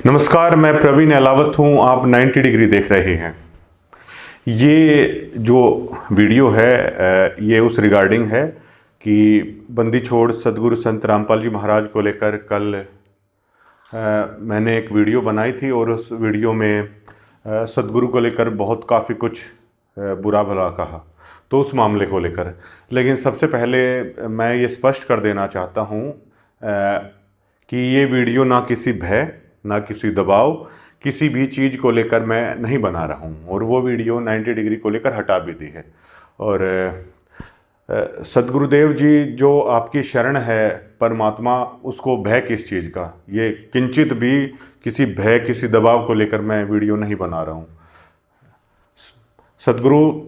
नमस्कार, मैं प्रवीण अलावत हूँ। आप 90 डिग्री देख रहे हैं। ये जो वीडियो है ये उस रिगार्डिंग है कि बंदी छोड़ सदगुरु संत रामपाल जी महाराज को लेकर कल मैंने एक वीडियो बनाई थी और उस वीडियो में सदगुरु को लेकर बहुत काफ़ी कुछ बुरा भला कहा, तो उस मामले को लेकर। लेकिन सबसे पहले मैं ये स्पष्ट कर देना चाहता हूँ कि ये वीडियो ना किसी भय, ना किसी दबाव, किसी भी चीज़ को लेकर मैं नहीं बना रहा हूँ, और वो वीडियो 90 डिग्री को लेकर हटा भी दी है। और सदगुरुदेव जी जो आपकी शरण है परमात्मा, उसको भय किस चीज़ का, ये किंचित भी किसी भय किसी दबाव को लेकर मैं वीडियो नहीं बना रहा हूँ। सदगुरु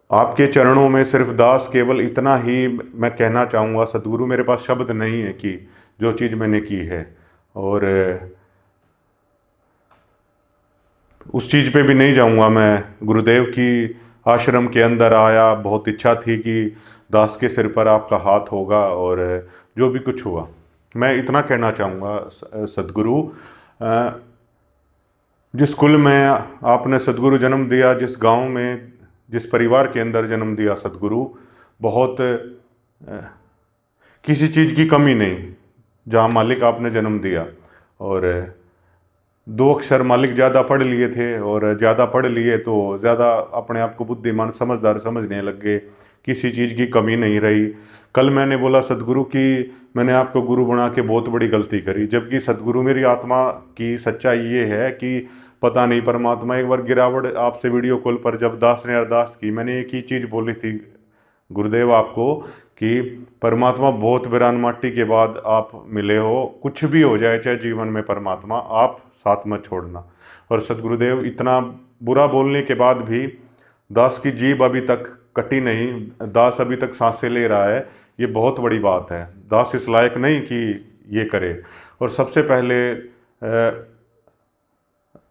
आपके चरणों में सिर्फ दास, केवल इतना ही मैं कहना चाहूँगा। सदगुरु मेरे पास शब्द नहीं है कि जो चीज़ मैंने की है, और उस चीज़ पे भी नहीं जाऊँगा मैं। गुरुदेव की आश्रम के अंदर आया, बहुत इच्छा थी कि दास के सिर पर आपका हाथ होगा, और जो भी कुछ हुआ, मैं इतना कहना चाहूँगा। सदगुरु जिस कुल में आपने सदगुरु जन्म दिया, जिस गांव में, जिस परिवार के अंदर जन्म दिया सदगुरु, बहुत किसी चीज़ की कमी नहीं, जहाँ मालिक आपने जन्म दिया। और दो अक्षर मालिक ज़्यादा पढ़ लिए थे, और ज़्यादा पढ़ लिए तो ज़्यादा अपने आप को बुद्धिमान समझदार समझने लग गए, किसी चीज़ की कमी नहीं रही। कल मैंने बोला सदगुरु की मैंने आपको गुरु बना के बहुत बड़ी गलती करी, जबकि सदगुरु मेरी आत्मा की सच्चाई ये है कि पता नहीं परमात्मा, एक बार गिरावट आपसे वीडियो कॉल पर जब दास ने अरदास की, मैंने एक ही चीज़ बोली थी गुरुदेव आपको कि परमात्मा बहुत वीरान माटी के बाद आप मिले हो, कुछ भी हो जाए चाहे जीवन में, परमात्मा आप साथ मत छोड़ना। और सदगुरुदेव इतना बुरा बोलने के बाद भी दास की जीभ अभी तक कटी नहीं, दास अभी तक सांसें ले रहा है, ये बहुत बड़ी बात है। दास इस लायक नहीं कि ये करे। और सबसे पहले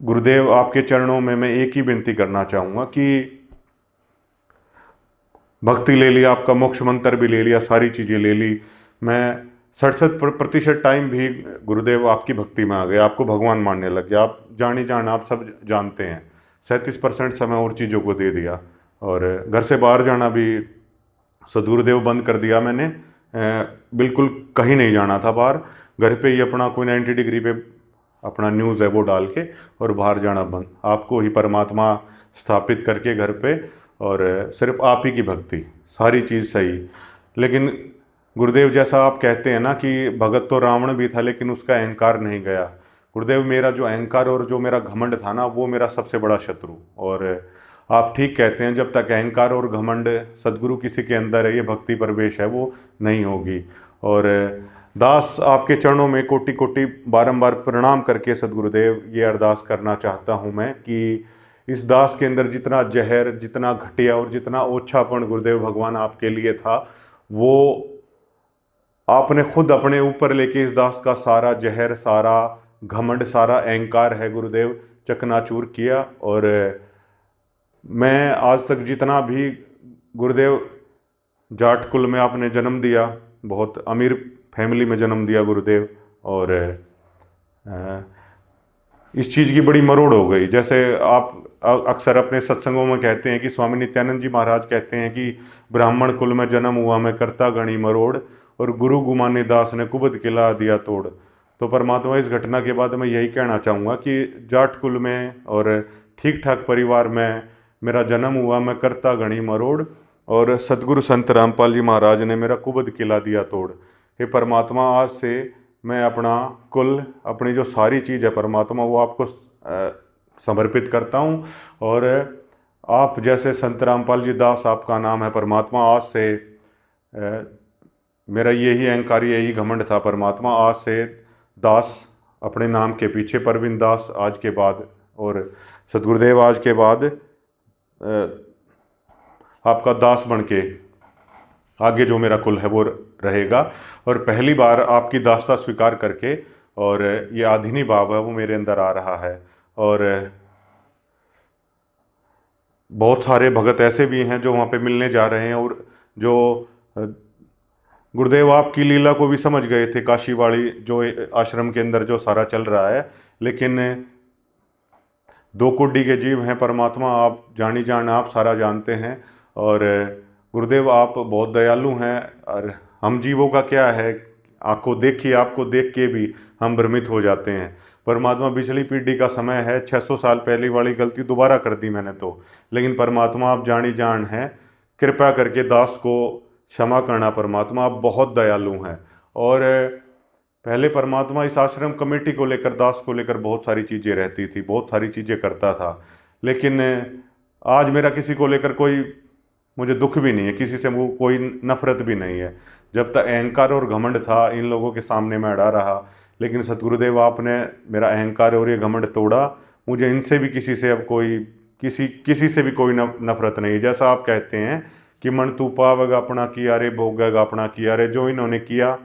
गुरुदेव आपके चरणों में मैं एक ही विनती करना चाहूँगा कि भक्ति ले लिया, आपका मोक्ष मंत्र भी ले लिया, सारी चीज़ें ले ली, मैं 67% टाइम भी गुरुदेव आपकी भक्ति में आ गया, आपको भगवान मानने लग गया। आप जानी जान, आप सब जानते हैं। 37% समय और चीज़ों को दे दिया, और घर से बाहर जाना भी सदगुरुदेव बंद कर दिया मैंने। बिल्कुल कहीं नहीं जाना था बाहर, घर पे ही अपना कोई 90 डिग्री पे अपना न्यूज़ है वो डाल के, और बाहर जाना बंद। आपको ही परमात्मा स्थापित करके घर पे, और सिर्फ आप ही की भक्ति, सारी चीज़ सही। लेकिन गुरुदेव जैसा आप कहते हैं ना कि भगत तो रावण भी था लेकिन उसका अहंकार नहीं गया। गुरुदेव मेरा जो अहंकार और जो मेरा घमंड था ना, वो मेरा सबसे बड़ा शत्रु। और आप ठीक कहते हैं, जब तक अहंकार और घमंड सदगुरु किसी के अंदर है, ये भक्ति प्रवेश है, वो नहीं होगी। और दास आपके चरणों में कोटि कोटि बारंबार प्रणाम करके सदगुरुदेव ये अरदास करना चाहता हूँ मैं कि इस दास के अंदर जितना जहर, जितना घटिया और जितना ओछापन गुरुदेव भगवान आपके लिए था, वो आपने खुद अपने ऊपर लेके इस दास का सारा जहर, सारा घमंड, सारा अहंकार है गुरुदेव चकनाचूर किया। और मैं आज तक जितना भी गुरुदेव जाट कुल में आपने जन्म दिया, बहुत अमीर फैमिली में जन्म दिया गुरुदेव, और इस चीज़ की बड़ी मरोड़ हो गई। जैसे आप अक्सर अपने सत्संगों में कहते हैं कि स्वामी नित्यानंद जी महाराज कहते हैं कि ब्राह्मण कुल में जन्म हुआ मैं करता गणी मरोड़, और गुरु गुमाने दास ने कुबद किला दिया तोड़। तो परमात्मा इस घटना के बाद मैं यही कहना चाहूँगा कि जाट कुल में और ठीक ठाक परिवार में मेरा जन्म हुआ, मैं करता गणी मरोड़, और सदगुरु संत रामपाल जी महाराज ने मेरा कुबद किला दिया तोड़। हे परमात्मा, आज से मैं अपना कुल, अपनी जो सारी चीज़ है परमात्मा, वो आपको समर्पित करता हूँ। और आप जैसे संत रामपाल जी दास आपका नाम है परमात्मा, आज से मेरा यही अहंकार, यही घमंड था परमात्मा, आज से दास अपने नाम के पीछे परवीन दास आज के बाद, और सदगुरुदेव आज के बाद आपका दास बन के आगे जो मेरा कुल है वो रहेगा। और पहली बार आपकी दासता स्वीकार करके, और ये आधीनी भाव है वो मेरे अंदर आ रहा है। और बहुत सारे भगत ऐसे भी हैं जो वहाँ पे मिलने जा रहे हैं, और जो गुरुदेव आपकी लीला को भी समझ गए थे, काशीवाड़ी जो आश्रम के अंदर जो सारा चल रहा है, लेकिन दो कुड्डी के जीव हैं परमात्मा, आप जानी जान आप सारा जानते हैं। और गुरुदेव आप बहुत दयालु हैं, और हम जीवों का क्या है, आपको देखिए, आपको देख के भी हम भ्रमित हो जाते हैं। परमात्मा पिछली पीढ़ी का समय है, 600 साल पहले वाली गलती दोबारा कर दी मैंने तो, लेकिन परमात्मा आप जानी जान हैं, कृपया करके दास को क्षमा करना परमात्मा, आप बहुत दयालु हैं। और पहले परमात्मा इस आश्रम कमेटी को लेकर, दास को लेकर बहुत सारी चीज़ें रहती थी, बहुत सारी चीज़ें करता था, लेकिन आज मेरा किसी को लेकर कोई मुझे दुख भी नहीं है, किसी से वो कोई नफरत भी नहीं है। जब तक अहंकार और घमंड था इन लोगों के सामने मैं अड़ा रहा, लेकिन सतगुरुदेव आपने मेरा अहंकार और ये घमंड तोड़ा। मुझे इनसे भी किसी से अब कोई किसी से भी कोई नफरत नहीं। जैसा आप कहते हैं कि मन तू पावेगा अपना किया रे, भोगेगा अपना किया रे, जो इन्होंने किया,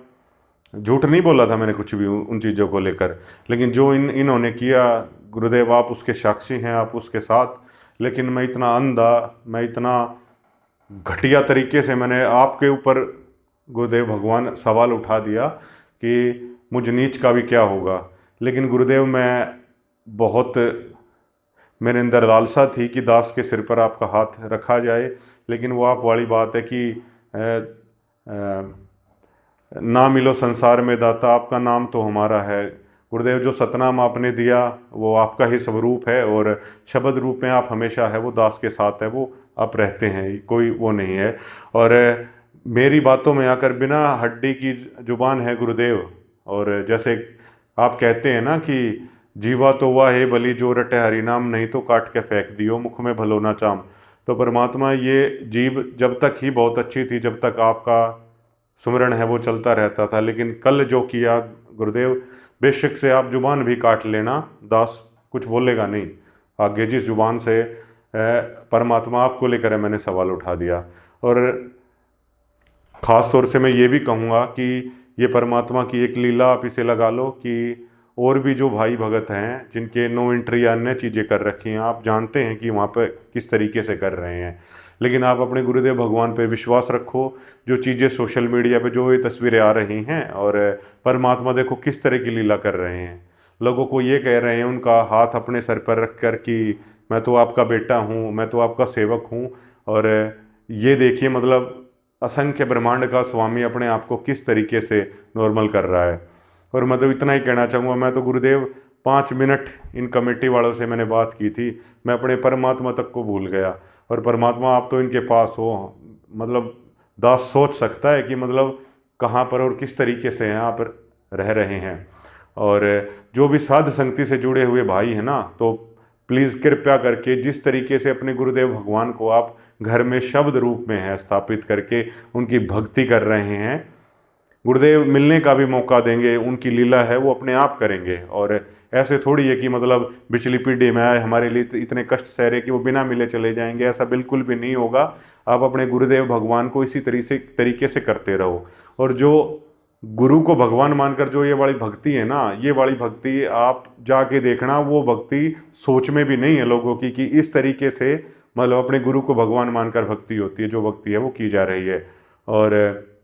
झूठ नहीं बोला था मैंने कुछ भी उन चीज़ों को लेकर, लेकिन जो इन्होंने किया गुरुदेव आप उसके साक्षी हैं, आप उसके साथ। लेकिन मैं इतना अंधा, मैं इतना घटिया तरीके से मैंने आपके ऊपर गुरुदेव भगवान सवाल उठा दिया कि मुझ नीच का भी क्या होगा। लेकिन गुरुदेव मैं बहुत, मेरे अंदर लालसा थी कि दास के सिर पर आपका हाथ रखा जाए, लेकिन वो आप वाली बात है कि ना मिलो संसार में दाता, आपका नाम तो हमारा है। गुरुदेव जो सतनाम आपने दिया वो आपका ही स्वरूप है, और शब्द रूप में आप हमेशा है, वो दास के साथ है, वो आप रहते हैं, कोई वो नहीं है। और मेरी बातों में आकर बिना हड्डी की जुबान है गुरुदेव, और जैसे आप कहते हैं ना कि जीवा तो वाह है बलि जो रटे हरि नाम, नहीं तो काट के फेंक दियो मुख में भलो ना चाम। तो परमात्मा ये जीव जब तक ही बहुत अच्छी थी, जब तक आपका सुमरण है वो चलता रहता था, लेकिन कल जो किया गुरुदेव, बेशक से आप जुबान भी काट लेना, दास कुछ बोलेगा नहीं आगे। जिस जुबान से परमात्मा आपको लेकर है मैंने सवाल उठा दिया। और ख़ास तौर से मैं ये भी कहूँगा कि ये परमात्मा की एक लीला आप इसे लगा लो कि और भी जो भाई भगत हैं जिनके नो एंट्री या अन्य चीज़ें कर रखी हैं, आप जानते हैं कि वहाँ पर किस तरीके से कर रहे हैं, लेकिन आप अपने गुरुदेव भगवान पे विश्वास रखो। जो चीज़ें सोशल मीडिया पे जो ये तस्वीरें आ रही हैं, और परमात्मा देखो किस तरह की लीला कर रहे हैं, लोगों को ये कह रहे हैं, उनका हाथ अपने सर पर रख कर कि मैं तो आपका बेटा हूँ, मैं तो आपका सेवक हूँ। और ये देखिए मतलब असंख्य ब्रह्मांड का स्वामी अपने आप को किस तरीके से नॉर्मल कर रहा है। और मैं तो इतना ही कहना चाहूँगा, मैं तो गुरुदेव 5 मिनट इन कमेटी वालों से मैंने बात की थी, मैं अपने परमात्मा तक को भूल गया। और परमात्मा आप तो इनके पास हो, मतलब दास सोच सकता है कि मतलब कहाँ पर और किस तरीके से हैं आप रह रहे हैं। और जो भी साध संगति से जुड़े हुए भाई हैं ना, तो प्लीज़ कृपया करके जिस तरीके से अपने गुरुदेव भगवान को आप घर में शब्द रूप में है स्थापित करके उनकी भक्ति कर रहे हैं, गुरुदेव मिलने का भी मौका देंगे, उनकी लीला है वो अपने आप करेंगे। और ऐसे थोड़ी है कि मतलब पिछली पीढ़ी में आए हमारे लिए इतने कष्ट सह रहे कि वो बिना मिले चले जाएंगे, ऐसा बिल्कुल भी नहीं होगा। आप अपने गुरुदेव भगवान को इसी तरीके से करते रहो। और जो गुरु को भगवान मानकर जो ये वाली भक्ति है ना, ये वाली भक्ति आप जाके देखना, वो भक्ति सोच में भी नहीं है लोगों की कि इस तरीके से मतलब अपने गुरु को भगवान मानकर भक्ति होती है, जो भक्ति है वो की जा रही है। और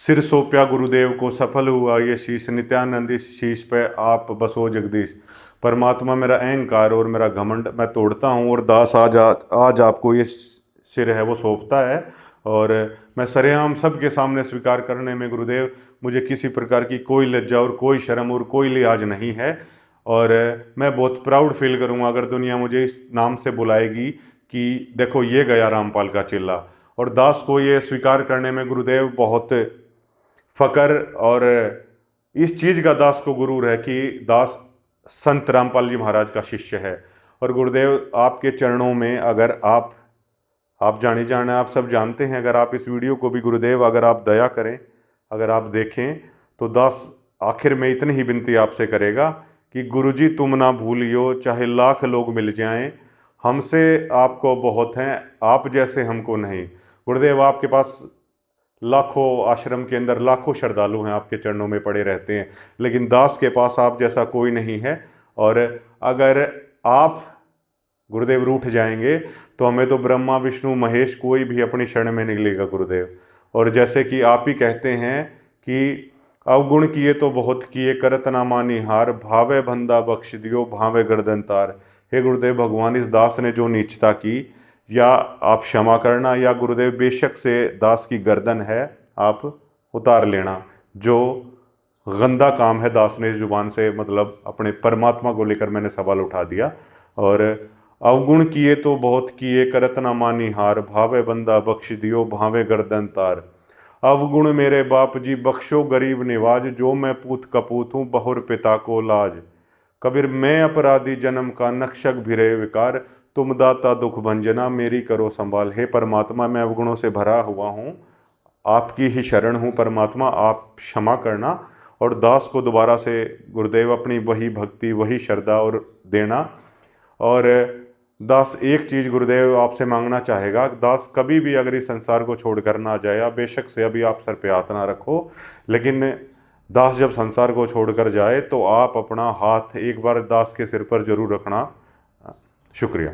सिर सौंपया गुरुदेव को सफल हुआ ये शीश, नित्यानंद इस शीश पे आप बसो जगदीश। परमात्मा मेरा अहंकार और मेरा घमंड मैं तोड़ता हूँ, और दास आज आपको ये सिर है वो सौंपता है। और मैं सरेआम सबके सामने स्वीकार करने में गुरुदेव मुझे किसी प्रकार की कोई लज्जा और कोई शर्म और कोई लिहाज नहीं है। और मैं बहुत प्राउड फील करूँगा अगर दुनिया मुझे इस नाम से बुलाएगी कि देखो ये गया रामपाल का चेला। और दास को ये स्वीकार करने में गुरुदेव बहुत फ़क्र और इस चीज़ का दास को गुरूर है कि दास संत रामपाल जी महाराज का शिष्य है। और गुरुदेव आपके चरणों में अगर आप जाने आप सब जानते हैं, अगर आप इस वीडियो को भी गुरुदेव अगर आप दया करें, अगर आप देखें, तो दास आखिर में इतनी ही विनती आपसे करेगा कि गुरुजी तुम ना भूलियो, चाहे लाख लोग मिल जाएं, हमसे आपको बहुत हैं, आप जैसे हमको नहीं। गुरुदेव आपके पास लाखों आश्रम के अंदर लाखों श्रद्धालु हैं, आपके चरणों में पड़े रहते हैं, लेकिन दास के पास आप जैसा कोई नहीं है। और अगर आप गुरुदेव रूठ जाएंगे तो हमें तो ब्रह्मा विष्णु महेश कोई भी अपनी शरण में नहीं लेगा गुरुदेव। और जैसे कि आप ही कहते हैं कि अवगुण किए तो बहुत किए, करत ना मानी हार, भावे बंदा बख्श दियो, भावे गर्दन तार। हे गुरुदेव, भगवान इस दास ने जो नीचता की, या आप क्षमा करना, या गुरुदेव बेशक से दास की गर्दन है आप उतार लेना। जो गंदा काम है दास ने इस जुबान से, मतलब अपने परमात्मा को लेकर मैंने सवाल उठा दिया। और अवगुण किए तो बहुत किए, करत ना मानी हार, भावे बंदा बख्श दियो, भावे गर्दन तार। अवगुण मेरे बाप जी बख्शो गरीब निवाज, जो मैं पूत कपूत हूँ बहुर पिता को लाज। कबीर मैं अपराधी जन्म का, नक्शक भिरे विकार, तुम दाता दुख भंजना, मेरी करो संभाल। हे परमात्मा, मैं अवगुणों से भरा हुआ हूँ, आपकी ही शरण हूँ परमात्मा, आप क्षमा करना। और दास को दोबारा से गुरुदेव अपनी वही भक्ति, वही श्रद्धा और देना। और दास एक चीज़ गुरुदेव आपसे मांगना चाहेगा, दास कभी भी अगर इस संसार को छोड़कर ना जाए, या बेशक से अभी आप सर पे हाथ ना रखो, लेकिन दास जब संसार को छोड़कर जाए तो आप अपना हाथ एक बार दास के सिर पर जरूर रखना। शुक्रिया।